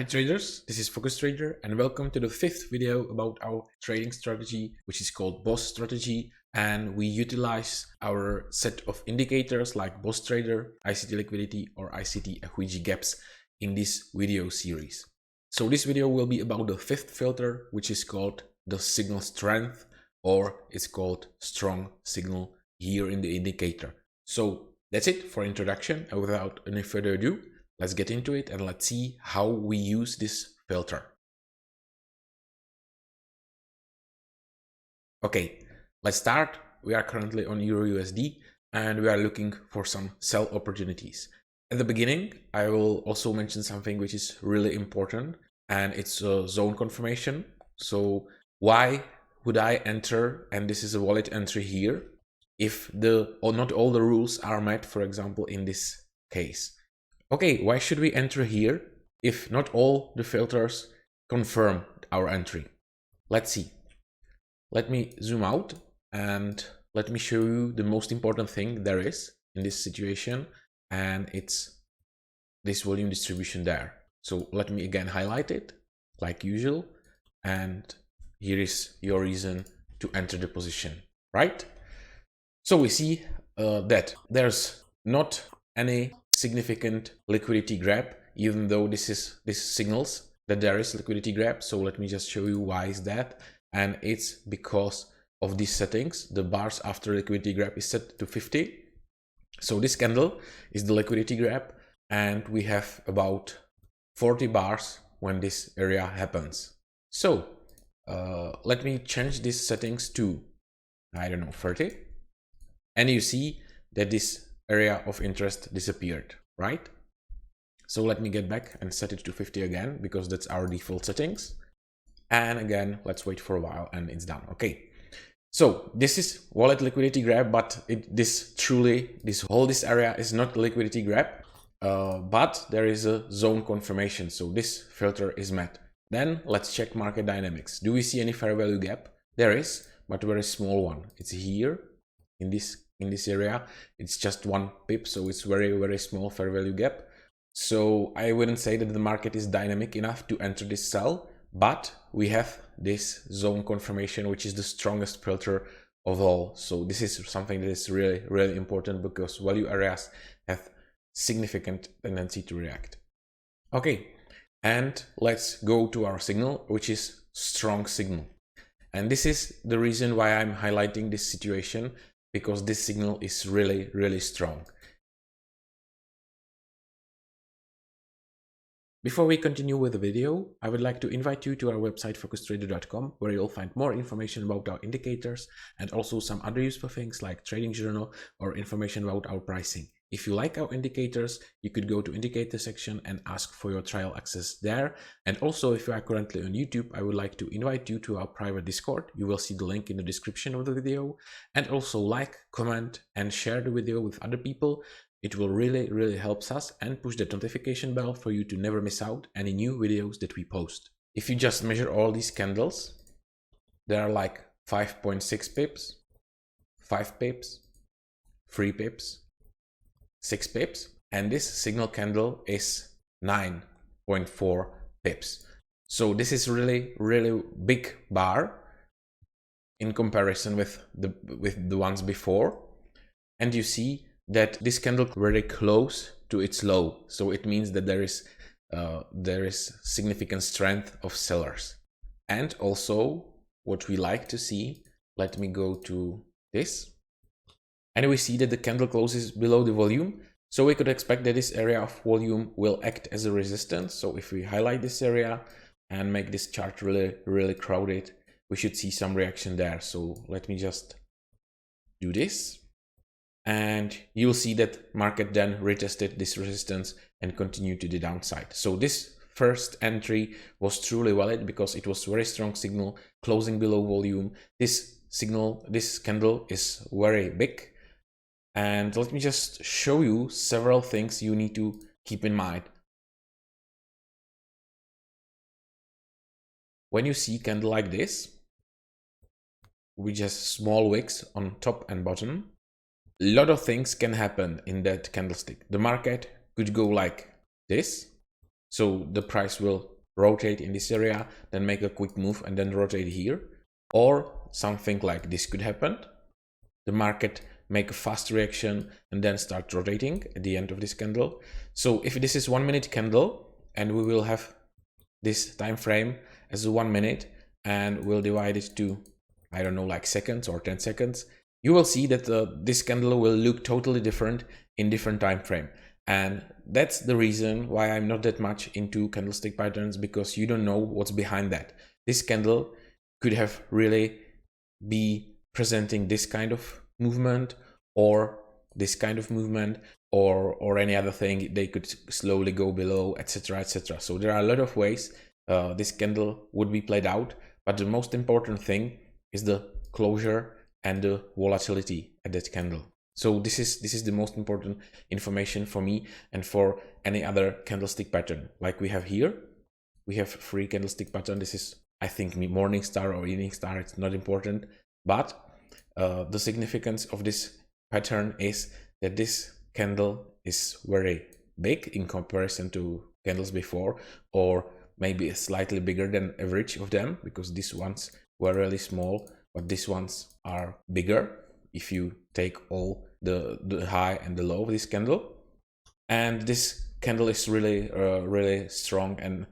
Hi traders, this is Focus Trader and welcome to the fifth video about our trading strategy, which is called BOS strategy. And we utilize our set of indicators like BOS Trader, ICT liquidity or ICT FWG gaps in this video series. So this video will be about the fifth filter, which is called the signal strength, or it's called strong signal here in the indicator. So that's it for introduction, and without any further ado, let's get into it and let's see how we use this filter. Okay, let's start. We are currently on EURUSD and we are looking for some sell opportunities. At the beginning, I will also mention something which is really important, and it's a zone confirmation. So why would I enter, and this is a valid entry here, if not all the rules are met, for example, in this case? Okay, why should we enter here if not all the filters confirm our entry? Let's see. Let me zoom out and let me show you the most important thing there is in this situation, and it's this volume distribution there. So let me again highlight it like usual, and here is your reason to enter the position, right? So we see that there's not any significant liquidity grab, even though this signals that there is liquidity grab. So let me just show you why is that, and it's because of these settings. The bars after liquidity grab is set to 50. So this candle is the liquidity grab, and we have about 40 bars when this area happens. So let me change these settings to, I don't know, 30, and you see that this area of interest disappeared, right? So let me get back and set it to 50 again, because that's our default settings. And again, let's wait for a while and it's done. Okay, so this is wallet liquidity grab, but this area is not liquidity grab, but there is a zone confirmation, so this filter is met. Then let's check market dynamics. Do we see any fair value gap? There is, but a very small one. It's here in this area. It's just 1 pip, so it's very small fair value gap. So I wouldn't say that the market is dynamic enough to enter this sell, but we have this zone confirmation, which is the strongest filter of all. So this is something that is really important, because value areas have significant tendency to react. Okay, and let's go to our signal, which is strong signal. And this is the reason why I'm highlighting this situation, because this signal is really strong. Before we continue with the video, I would like to invite you to our website focustrader.com, where you'll find more information about our indicators and also some other useful things like trading journal or information about our pricing. If you like our indicators, you could go to indicator section and ask for your trial access there. And also, if you are currently on YouTube, I would like to invite you to our private Discord. You will see the link in the description of the video. And also like, comment and share the video with other people. It will really help us and push the notification bell for you to never miss out any new videos that we post. If you just measure all these candles, there are like 5.6 pips, 5 pips, 3 pips, 6 pips, and this signal candle is 9.4 pips. So this is really big bar in comparison with the ones before, and you see that this candle very close to its low, so it means that there is significant strength of sellers. And also what we like to see, let me go to this, and we see that the candle closes below the volume, so we could expect that this area of volume will act as a resistance. So if we highlight this area and make this chart really crowded, we should see some reaction there. So let me just do this, and you'll see that market then retested this resistance and continued to the downside. So this first entry was truly valid because it was very strong signal closing below volume. This candle is very big. And let me just show you several things you need to keep in mind. When you see candle like this, with just small wicks on top and bottom, a lot of things can happen in that candlestick. The market could go like this, so the price will rotate in this area, then make a quick move and then rotate here. Or something like this could happen. The market make a fast reaction and then start rotating at the end of this candle. So if this is 1 minute candle and we will have this time frame as 1 minute and we'll divide it to, I don't know, like seconds or 10 seconds, you will see that this candle will look totally different in different time frame. And that's the reason why I'm not that much into candlestick patterns, because you don't know what's behind that. This candle could have really be presenting this kind of movement or this kind of movement or any other thing. They could slowly go below, etc., etc. So there are a lot of ways this candle would be played out, but the most important thing is the closure and the volatility at that candle. So this is the most important information for me and for any other candlestick pattern. Like we have here, we have 3 candlestick pattern. This is, I think, morning star or evening star. It's not important, but the significance of this pattern is that this candle is very big in comparison to candles before, or maybe slightly bigger than average of them, because these ones were really small, but these ones are bigger if you take all the high and the low of this candle. And this candle is really really strong and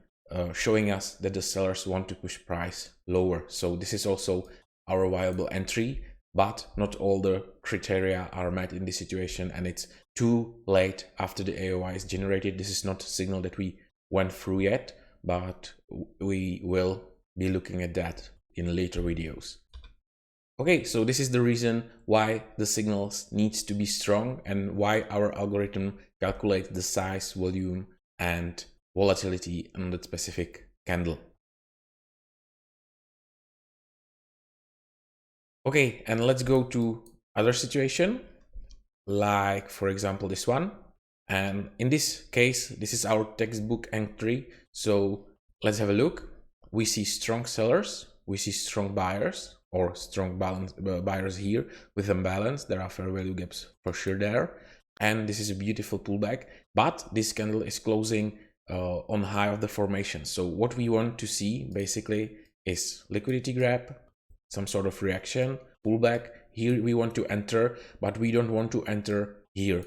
showing us that the sellers want to push price lower. So this is also our viable entry, but not all the criteria are met in this situation, and it's too late after the AOI is generated. This is not a signal that we went through yet, but we will be looking at that in later videos. Okay, so this is the reason why the signals needs to be strong and why our algorithm calculates the size, volume, and volatility on that specific candle. Okay, and let's go to other situation, like for example this one. And in this case, this is our textbook entry. So let's have a look. We see strong sellers, we see strong buyers, or strong buyers here with imbalance. There are fair value gaps for sure there. And this is a beautiful pullback, but this candle is closing on high of the formation. So what we want to see basically is liquidity grab, some sort of reaction, pullback. Here we want to enter, but we don't want to enter here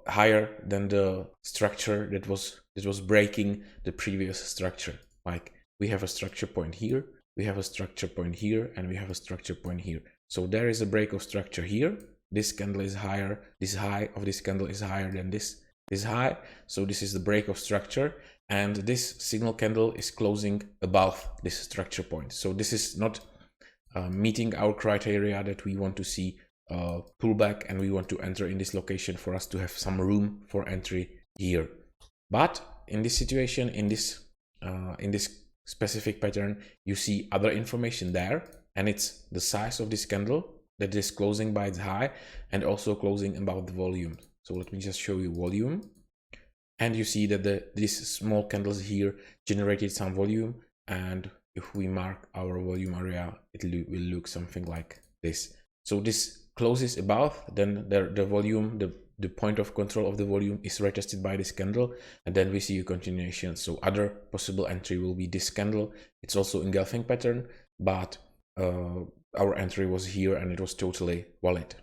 higher than the structure that was breaking the previous structure. Like we have a structure point here, we have a structure point here, and we have a structure point here. So there is a break of structure here. This candle is higher, this high of this candle is higher than this high. So this is the break of structure, and this signal candle is closing above this structure point. So this is not meeting our criteria that we want to see pullback and we want to enter in this location for us to have some room for entry here. But in this situation, in this specific pattern, you see other information there, and it's the size of this candle that is closing by its high and also closing above the volume. So let me just show you volume, and you see that these small candles here generated some volume, and if we mark our volume area, it will look something like this. So this closes above, then the volume, the point of control of the volume is retested by this candle, and then we see a continuation. So other possible entry will be this candle. It's also engulfing pattern, but our entry was here and it was totally valid.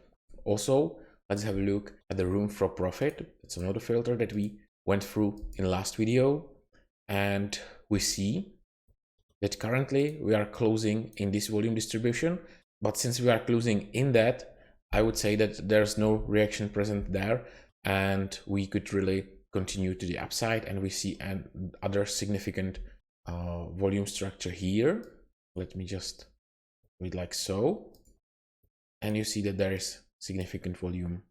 Also, let's have a look at the room for profit. It's another filter that we went through in last video, and we see that currently we are closing in this volume distribution, but since we are closing in that, I would say that there's no reaction present there, and we could really continue to the upside, and we see other significant volume structure here. Let me just do it like so, and you see that there is significant volume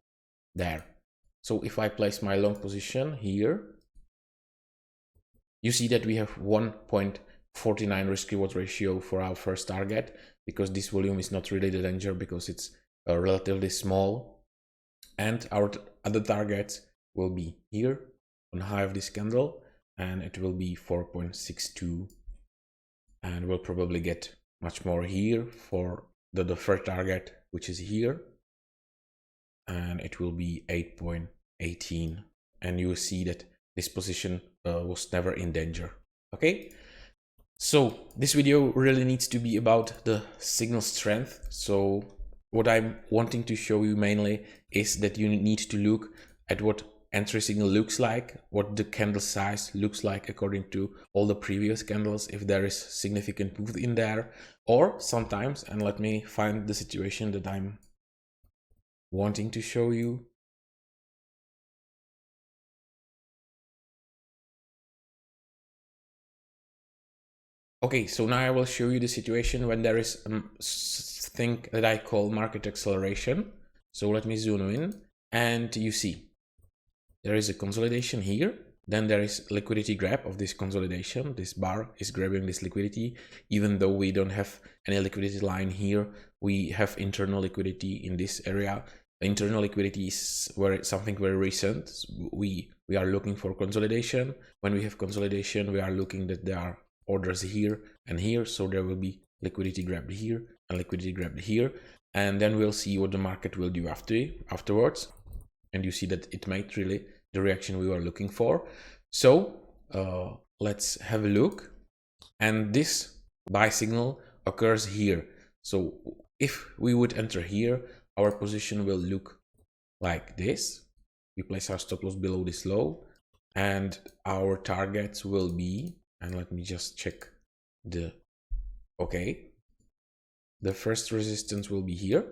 there. So if I place my long position here, you see that we have 1.49 risk reward ratio for our first target, because this volume is not really the danger because it's relatively small, and our other targets will be here on high of this candle, and it will be 4.62, and we'll probably get much more here for the third target, which is here, and it will be 8.18, and you will see that this position was never in danger Okay, so this video really needs to be about the signal strength. So what I'm wanting to show you mainly is that you need to look at what entry signal looks like, what the candle size looks like according to all the previous candles, if there is significant move in there, or sometimes, and let me find the situation that I'm wanting to show you. Okay, so now I will show you the situation when there is a thing that I call market acceleration. So let me zoom in, and you see there is a consolidation here. Then there is liquidity grab of this consolidation. This bar is grabbing this liquidity. Even though we don't have any liquidity line here, we have internal liquidity in this area. The internal liquidity is something very recent. We are looking for consolidation. When we have consolidation, we are looking that there are orders here and here, so there will be liquidity grabbed here and liquidity grabbed here, and then we'll see what the market will do afterwards. And you see that it made really the reaction we were looking for. So let's have a look. And this buy signal occurs here. So if we would enter here, our position will look like this. We place our stop loss below this low, and our targets will be, and let me just check the first resistance will be here,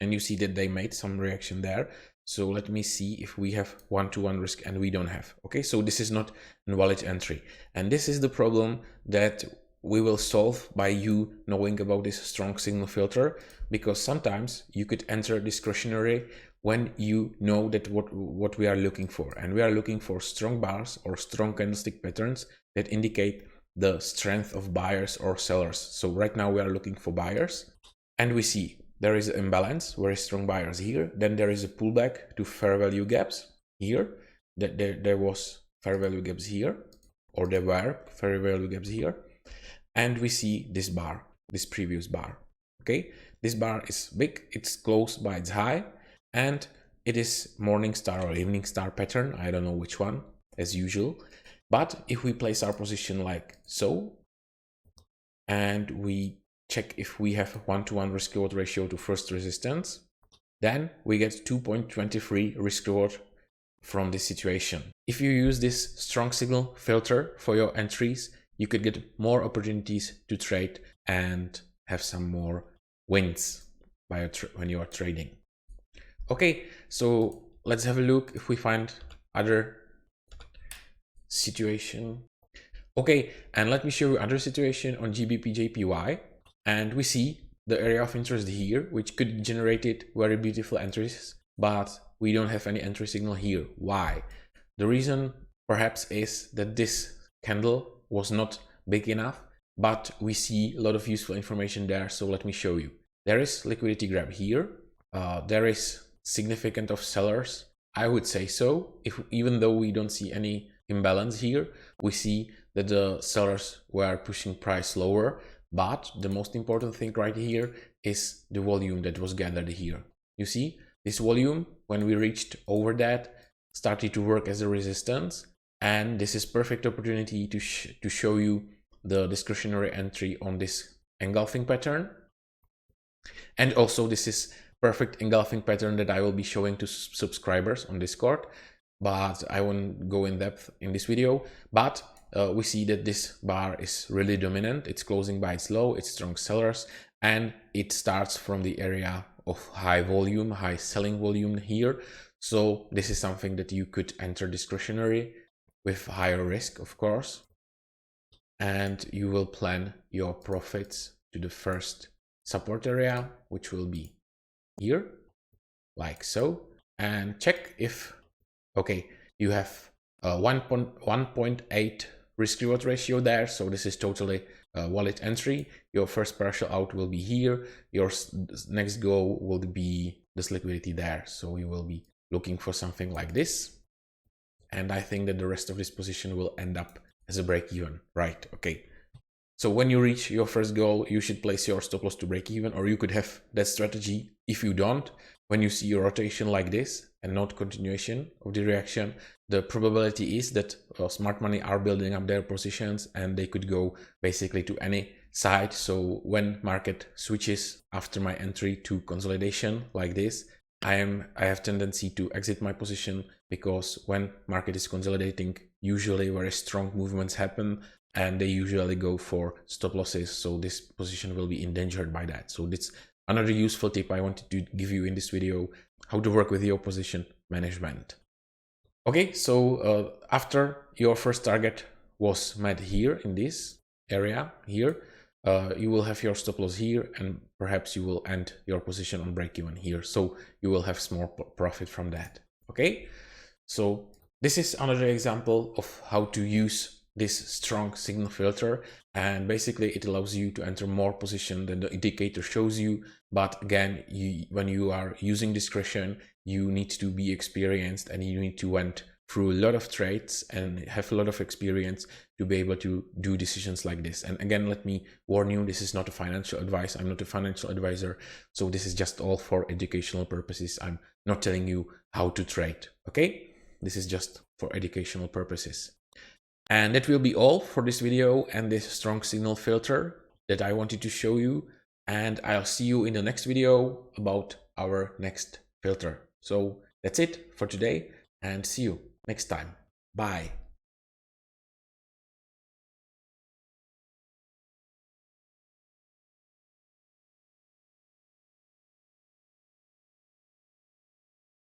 and you see that they made some reaction there. So let me see if we have one-to-one risk, and we don't have. Okay, so this is not a valid entry, and this is the problem that we will solve by you knowing about this strong signal filter, because sometimes you could enter discretionary when you know that what we are looking for, and we are looking for strong bars or strong candlestick patterns that indicate the strength of buyers or sellers. So right now we are looking for buyers, and we see there is an imbalance, very strong buyers here. Then there is a pullback to fair value gaps here. That there was fair value gaps here, or there were fair value gaps here. And we see this bar, this previous bar. Okay, this bar is big, it's close by its high, and it is morning star or evening star pattern. I don't know which one, as usual. But if we place our position like so, and we check if we have a one-to-one risk reward ratio to first resistance, then we get 2.23 risk reward from this situation. If you use this strong signal filter for your entries, you could get more opportunities to trade and have some more wins when you are trading. Okay, so let's have a look if we find other situation. Okay, and let me show you other situation on GBP JPY, and we see the area of interest here, which could generate very beautiful entries, but we don't have any entry signal here. Why? The reason perhaps is that this candle was not big enough, but we see a lot of useful information there. So let me show you. There is liquidity grab here. There is significant of sellers, I would say so. Even though we don't see any imbalance here, we see that the sellers were pushing price lower. But the most important thing right here is the volume that was gathered here. You see, this volume, when we reached over that, started to work as a resistance, and this is perfect opportunity to show you the discretionary entry on this engulfing pattern. And also this is perfect engulfing pattern that I will be showing to subscribers on Discord, but I won't go in depth in this video. But we see that this bar is really dominant. It's closing by its low, it's strong sellers, and it starts from the area of high volume, high selling volume here. So this is something that you could enter discretionary with higher risk, of course, and you will plan your profits to the first support area, which will be here, like so, and check if, okay, you have 1.8 risk reward ratio there, so this is totally valid entry. Your first partial out will be here, your next go will be this liquidity there, so you will be looking for something like this, and I think that the rest of this position will end up as a break even, right? Okay, so when you reach your first goal, you should place your stop loss to break even, or you could have that strategy. If you don't, when you see a rotation like this, and not continuation of the reaction, the probability is that smart money are building up their positions and they could go basically to any side. So when market switches after my entry to consolidation like this, I have tendency to exit my position, because when market is consolidating, usually very strong movements happen and they usually go for stop losses. So this position will be endangered by that. So that's another useful tip I wanted to give you in this video, how to work with your position management. Okay, so after your first target was met here in this area here, you will have your stop loss here, and perhaps you will end your position on break even here. So you will have small profit from that. Okay, so this is another example of how to use this strong signal filter, and basically it allows you to enter more position than the indicator shows you. But again, when you are using discretion, you need to be experienced and you need to went through a lot of trades and have a lot of experience to be able to do decisions like this. And again, let me warn you, this is not a financial advice. I'm not a financial advisor. So this is just all for educational purposes. I'm not telling you how to trade. Okay, this is just for educational purposes. And that will be all for this video and this strong signal filter that I wanted to show you. And I'll see you in the next video about our next filter. So that's it for today, and see you next time. Bye.